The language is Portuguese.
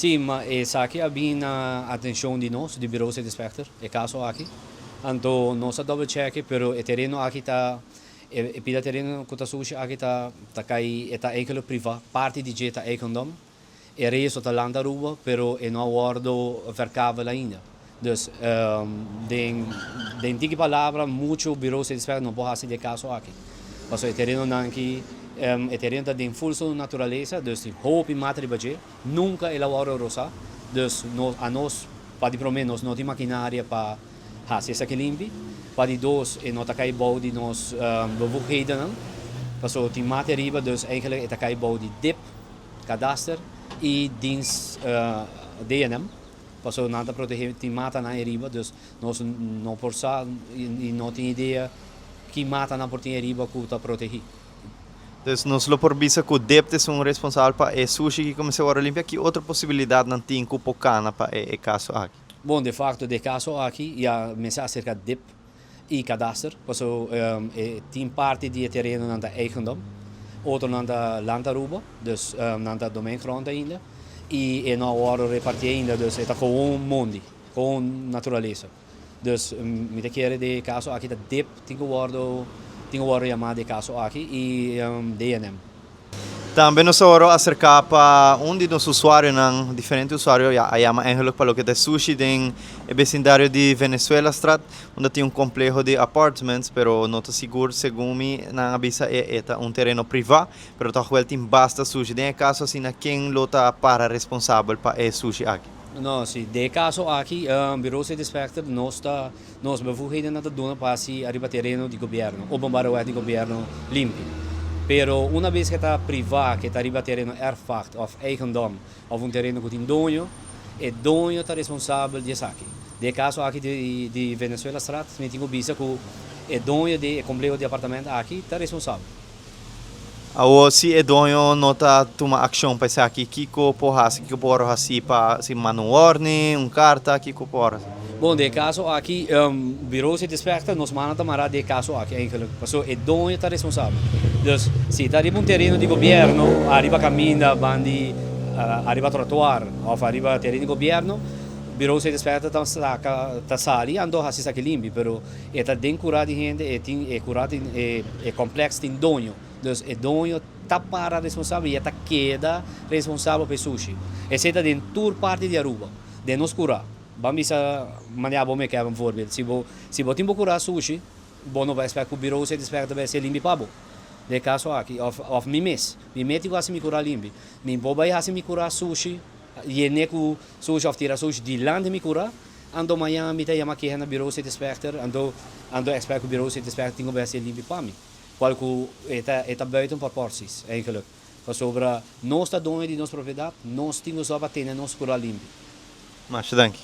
Sim, mas essa aqui é bem a atenção de nós, de Bureau de Inspector, é caso aqui. Então, nós double check, pero o terreno aqui está, e pida terreno que está sujo aqui está cai, está enkele priva, parte de jeta eigendom. E resto está landa ruba, pero e não guardo verkável ainda. Dus, den tiki palavra, muito Bureau de Inspector não pode fazer de caso aqui. Mas o terreno não aqui, o terreno está em full sua natureza, dus hoop e mata de budget, nunca ela hora rosa, dus a nós, para pelo menos, não tem maquinária para fazer isso aqui limpo, para de dois, e não está cai bom de nós bevoegheden, pas tem mata riba, dus eigenlijk está cai bom de dip, cadastre e dienst DNM. Pas não está proteger tem mata na riba, dus nós não por sa e não tem ideia que mata na portinha riba que está proteger. Então, nós lo por visa que o DEPT é responsável para o sushi que começou a limpar, que outra possibilidade não tem que o cana para o caso aqui? Bom, de facto, de caso aqui, já mensa acerca de DIP e cadastro, tem parte de terreno na eigendom, outro na landaruba, dus na domeingrond ainda, e não hora repartir ainda, dus é gewoon mundo, gewoon natureza. Dus met keren de caso aqui da DIP, tem que chamar de caso aqui e DNM. Também nós agora acerca para de nossos usuários, diferentes usuários, a chama eigenlijk para o que é sushi em vecindário de Venezuela Strat, onde tem complexo de apartments, pero não está seguro, segundo me, na avisa é terreno privado, pero tá tem basta sushi. Em caso assim, quem lota para responsável para o sushi aqui? Não, sim, de caso aqui, Bureau de Inspector nós bevoegheden na doen para se arriba terreno de governo, openbaarheid de governo limpo. Pero uma vez que está privado, que está arriba terreno erfvacht of eigendom, of terreno que tem dono, o dono está responsável disso aqui. De caso aqui de Venezuela Strat, me tenho visto que o dono de complexo de apartamento aqui está responsável. Ou se é dono não está tomando ação para isso aqui, que pode fazer para se manuordem, carta, que pode. Bom, de caso aqui, Bureau de Inspector nos manda tomar de caso aqui, eigenlijk. Porque o dono está responsável. Dus, se está arriba terreno de governo, arriba caminho, bandi, arriba trotuar, ou arriba terreno de governo, Bureau de Inspector está sali, andou a fazer aqui limpo, pero está bem curado de gente, é curado, é complexo, tem dono. Dus o dono está para responsável e está queda responsável pelo sushi. Esse está em toda parte de Aruba, de nos curar. Vamos manejar bom que é um voorbeeld. Se você tem que curar sushi, bom não vai esperar que o Bureau de Inspector vai ser limpo para bom. De caso aqui, of mimes igual se me curar limpo. Me boba ia se me curar sushi, e nem que sushi of tira sushi de land me curar. Ando amanhã me tem uma queixa na Bureau de Inspector, ando espero que o Bureau de Inspector tem que ser limpo para mim. Qual que está buiten proporties, eigenlijk. Sobre nós está dono de nossa propriedade, nós temos só para ter nosso curar limpo. Mas, danke.